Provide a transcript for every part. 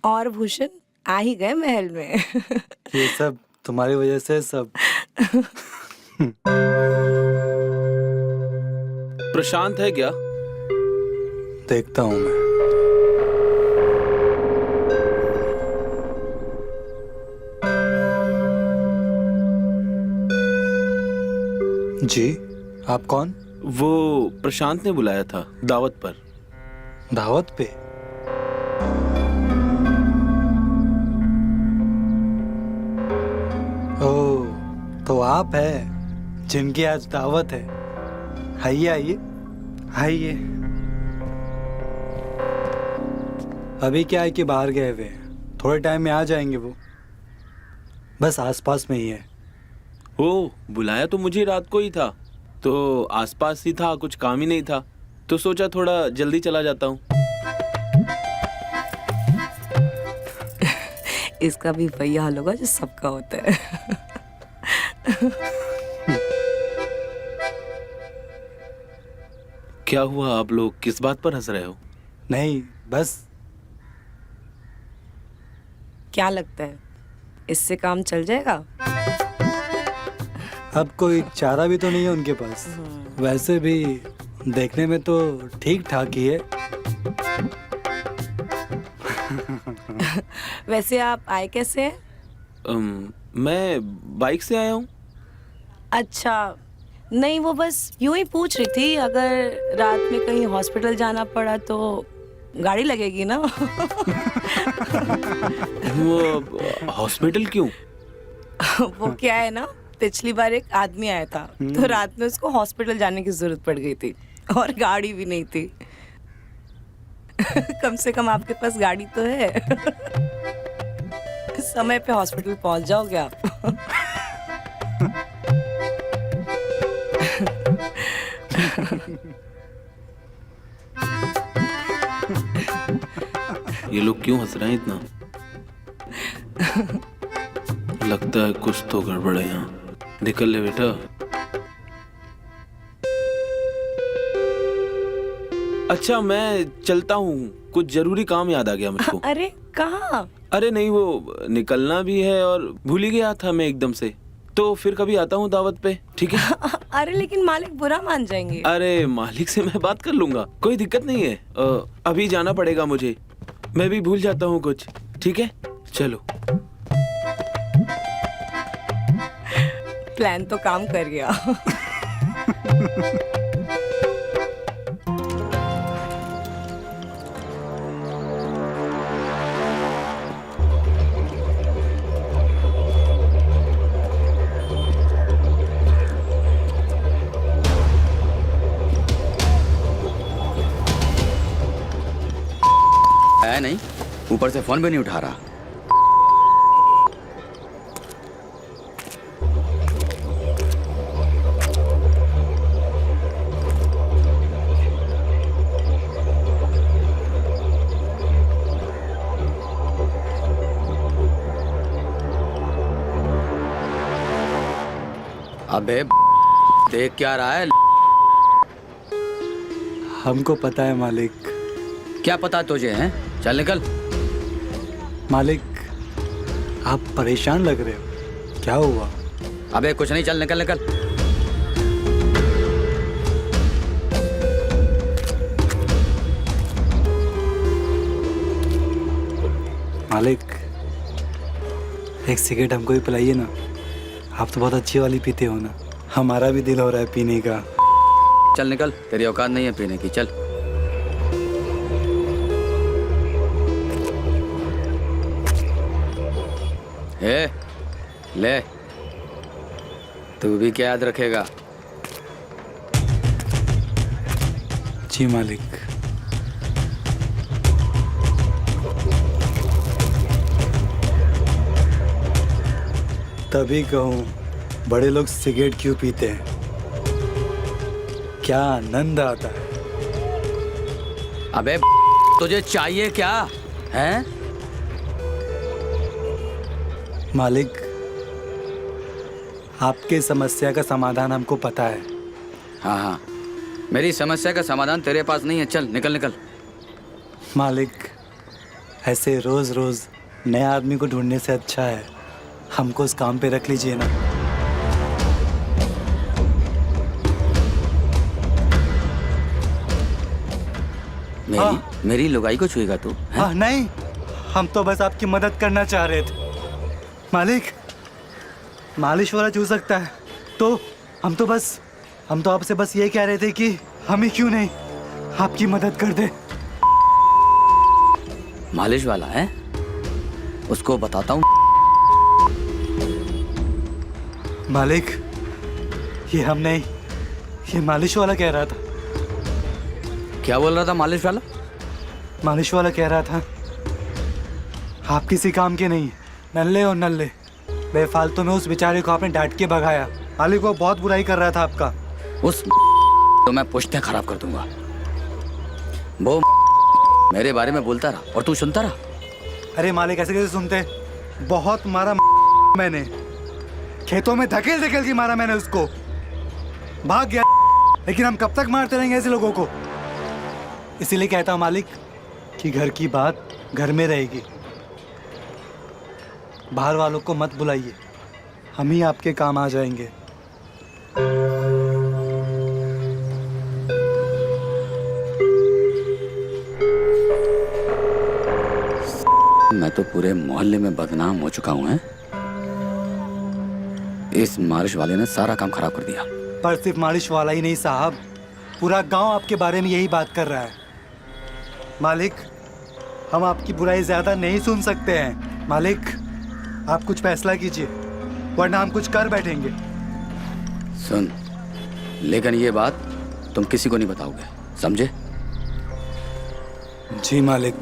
और भूषण आ ही गए महल में। ये सब तुम्हारी वजह से सब। प्रशांत है क्या? देखता हूँ मैं। जी, आप कौन? वो प्रशांत ने बुलाया था दावत पर। दावत पे? ओह, तो आप है जिनकी आज दावत है। आइए आइए आइए। अभी क्या है कि बाहर गए हुए हैं, थोड़े टाइम में आ जाएंगे वो। बस आसपास में ही है। ओ, बुलाया तो मुझे रात को ही था, तो आसपास ही था, कुछ काम ही नहीं था, तो सोचा थोड़ा जल्दी चला जाता हूँ। इसका भी वही हाल होगा जो सबका होता है। क्या हुआ, आप लोग किस बात पर हंस रहे हो? नहीं, बस। क्या लगता है इससे काम चल जाएगा? अब कोई चारा भी तो नहीं है उनके पास। वैसे भी देखने में तो ठीक ठाक ही है। वैसे आप आए कैसे हैं? मैं बाइक से आया हूँ। अच्छा, नहीं वो बस यूं ही पूछ रही थी, अगर रात में कहीं हॉस्पिटल जाना पड़ा तो गाड़ी लगेगी ना। वो हॉस्पिटल क्यों? वो क्या है ना, पिछली बार एक आदमी आया था तो रात में उसको हॉस्पिटल जाने की जरूरत पड़ गई थी और गाड़ी भी नहीं थी। कम से कम आपके पास गाड़ी तो है। समय पे हॉस्पिटल पहुंच जाओगे आप। ये लोग क्यों हंस रहे हैं इतना? लगता है कुछ तो गड़बड़ है यहाँ। निकल ले बेटा। अच्छा, मैं चलता हूँ, कुछ जरूरी काम याद आ गया मुझको। अरे कहाँ? अरे नहीं, वो निकलना भी है और भूल ही गया था मैं एकदम से। तो फिर कभी आता हूँ दावत पे, ठीक है? अरे लेकिन मालिक बुरा मान जाएंगे। अरे मालिक से मैं बात कर लूंगा, कोई दिक्कत नहीं है। अभी जाना पड़ेगा मुझे, मैं भी भूल जाता हूँ कुछ। ठीक है, चलो। प्लान तो काम कर गया। है नहीं, ऊपर से फोन भी नहीं उठा रहा। अबे देख क्या रहा है? हमको पता है मालिक। क्या पता तुझे है? चल निकल। मालिक, आप परेशान लग रहे हो, क्या हुआ? अबे कुछ नहीं, चल निकल निकल। मालिक, एक सिगरेट हमको भी पिलाइए ना। आप तो बहुत अच्छी वाली पीते हो ना, हमारा भी दिल हो रहा है पीने का। चल निकल, तेरी औकात नहीं है पीने की, चल। ए, ले, तू भी क्या याद रखेगा? जी मालिक। तभी कहूँ, बड़े लोग सिगरेट क्यों पीते हैं, क्या आनंद आता है। अबे तुझे चाहिए क्या है? मालिक, आपके समस्या का समाधान हमको पता है। हाँ हाँ, मेरी समस्या का समाधान तेरे पास नहीं है, चल निकल निकल। मालिक, ऐसे रोज रोज नए आदमी को ढूंढने से अच्छा है हमको उस काम पे रख लीजिए ना। मेरी लुगाई को छुएगा तू? हैं? हाँ नहीं, हम तो बस आपकी मदद करना चाह रहे थे। मालिक, मालिश वाला छू सकता है तो हम तो आपसे बस ये कह रहे थे कि हम ही क्यों नहीं आपकी मदद कर दे। मालिश वाला है? उसको बताता हूँ। मालिक, ये हम नहीं, ये मालिश वाला कह रहा था। क्या बोल रहा था मालिश वाला? मालिश वाला कह रहा था आप किसी काम के नहीं, नल्ले और नल्ले। बेफालतू में उस बेचारे को आपने डांट के भगाया। मालिक वो बहुत बुराई कर रहा था आपका। उस तो मैं पुश्तें खराब कर दूंगा। वो मेरे बारे में बोलता रहा और तू सुनता रहा। अरे मालिक ऐसे कैसे सुनते, बहुत मारा मैंने, खेतों में धकेल धकेल के मारा मैंने उसको, भाग गया। लेकिन हम कब तक मारते रहेंगे ऐसे लोगों को? इसीलिए कहता हूँ मालिक कि घर की बात घर में रहेगी, बाहर वालों को मत बुलाइए, हम ही आपके काम आ जाएंगे। मैं तो पूरे मोहल्ले में बदनाम हो चुका हूँ। इस मालिश वाले ने सारा काम खराब कर दिया। पर सिर्फ मालिश वाला ही नहीं साहब, पूरा गांव आपके बारे में यही बात कर रहा है। मालिक, हम आपकी बुराई ज्यादा नहीं सुन सकते हैं। मालिक, आप कुछ फैसला कीजिए वरना हम कुछ कर बैठेंगे। सुन, लेकिन ये बात तुम किसी को नहीं बताओगे, समझे? जी मालिक।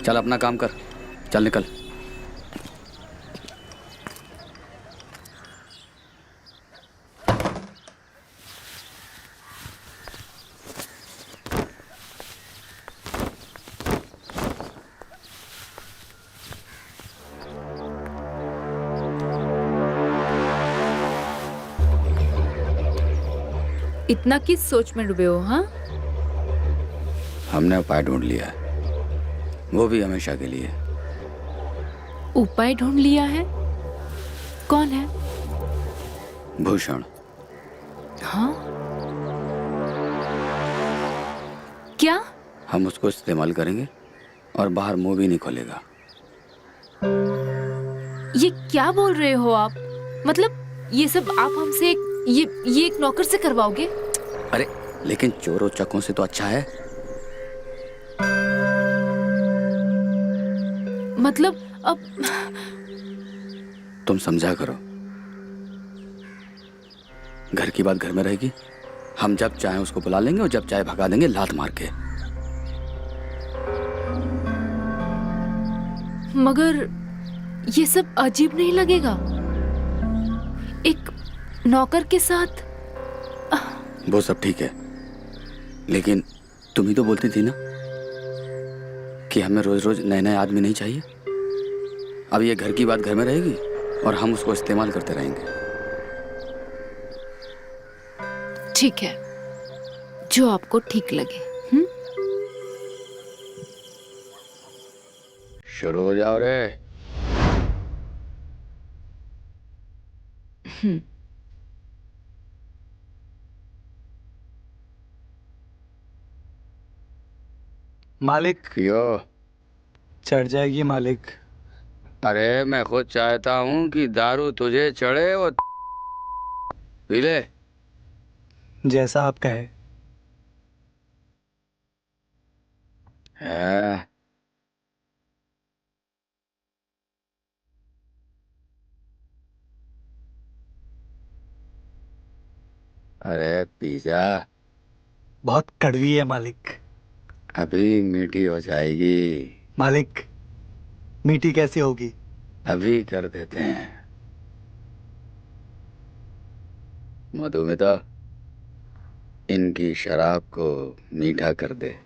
चल अपना काम कर, चल निकल। इतना किस सोच में डूबे हो? हाँ, हमने उपाय ढूंढ लिया है, वो भी हमेशा के लिए। उपाय ढूंढ लिया है? कौन है? भूषण। हाँ, क्या? हम उसको इस्तेमाल करेंगे और बाहर मुंह भी नहीं खोलेगा। ये क्या बोल रहे हो आप? मतलब ये सब आप हमसे ये एक नौकर से करवाओगे? अरे लेकिन चोरों चकों से तो अच्छा है। मतलब अब तुम समझा करो, घर की बात घर में रहेगी। हम जब चाहे उसको बुला लेंगे और जब चाहे भगा देंगे लात मार के। मगर ये सब अजीब नहीं लगेगा? एक नौकर के साथ? वो सब ठीक है, लेकिन तुम ही तो बोलती थी ना कि हमें रोज रोज नए नए आदमी नहीं चाहिए। अब ये घर की बात घर में रहेगी और हम उसको इस्तेमाल करते रहेंगे। ठीक है, जो आपको ठीक लगे। शुरू हो जाओ रे। मालिक, पियो। चढ़ जाएगी मालिक। अरे मैं खुद चाहता हूँ कि दारू तुझे चढ़े और पी ले। जैसा आप कहे। है। अरे पी जा, बहुत कड़वी है मालिक। अभी मीठी हो जाएगी। मालिक, मीठी कैसी होगी? अभी कर देते हैं। मधुमिता, इनकी शराब को मीठा कर दे।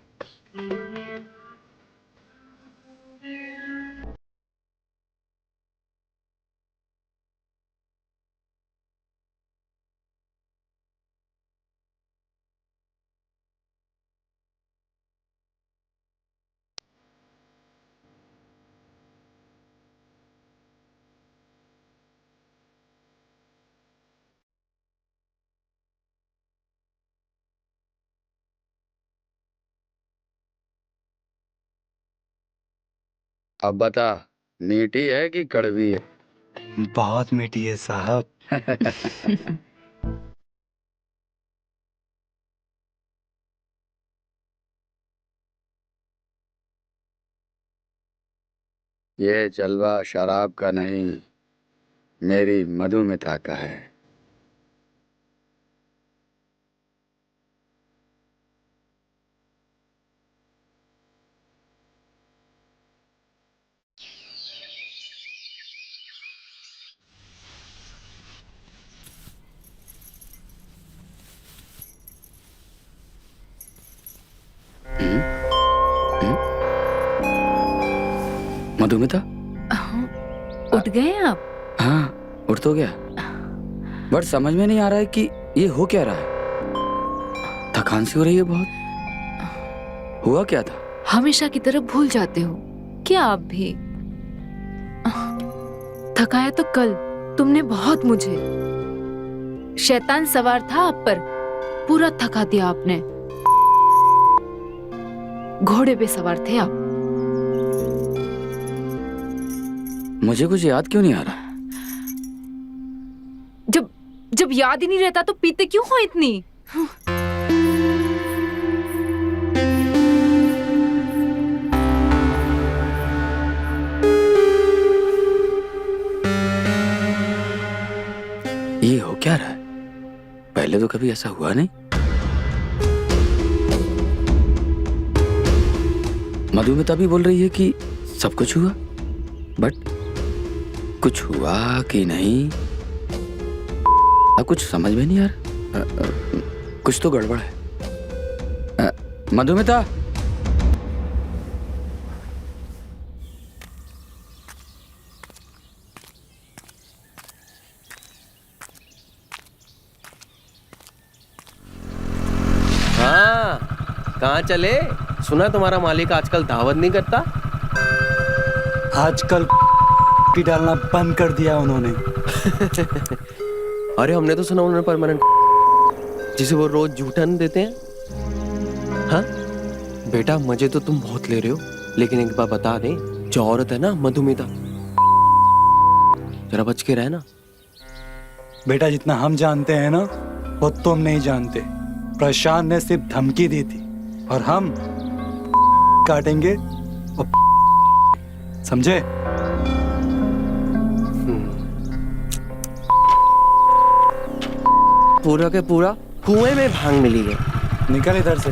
अब बता, मीठी है कि कड़वी है? बहुत मीठी है साहब। ये जलवा शराब का नहीं, मेरी मधुमिता का है। मधुमिता, उठ गए आप? हाँ उठ तो गया, बट समझ में नहीं आ रहा है कि ये हो क्या रहा है। थकान सी हो रही है बहुत। हुआ क्या था? हमेशा की तरह भूल जाते हो क्या आप भी? थकाया तो कल तुमने बहुत मुझे। शैतान सवार था आप पर, पूरा थका दिया आपने। घोड़े पे सवार थे आप। मुझे कुछ याद क्यों नहीं आ रहा? जब याद ही नहीं रहता तो पीते क्यों हो इतनी? ये हो क्या रहा है? पहले तो कभी ऐसा हुआ नहीं। मधुमिता भी बोल रही है कि सब कुछ हुआ, बट कुछ हुआ कि नहीं कुछ समझ में नहीं आ रहा। कुछ तो गड़बड़ है। मधुमिता, हाँ, कहाँ चले? सुना तुम्हारा मालिक आजकल दावत नहीं करता। आजकल की डालना बंद कर दिया उन्होंने। अरे हमने तो सुना उन्होंने परमानेंट, जिसे वो रोज जूठन देते हैं। हाँ बेटा, मजे तो तुम बहुत ले रहे हो, लेकिन एक बार बता दें, जो औरत है ना मधुमिता, जरा बच के रहना। बेटा जितना हम जानते हैं ना वो तुम नहीं जानते। प्रशांत ने सिर्फ धमकी दी थी और हम काटेंगे और समझे? पूरा के पूरा कुएं में भांग मिली है। निकल इधर से।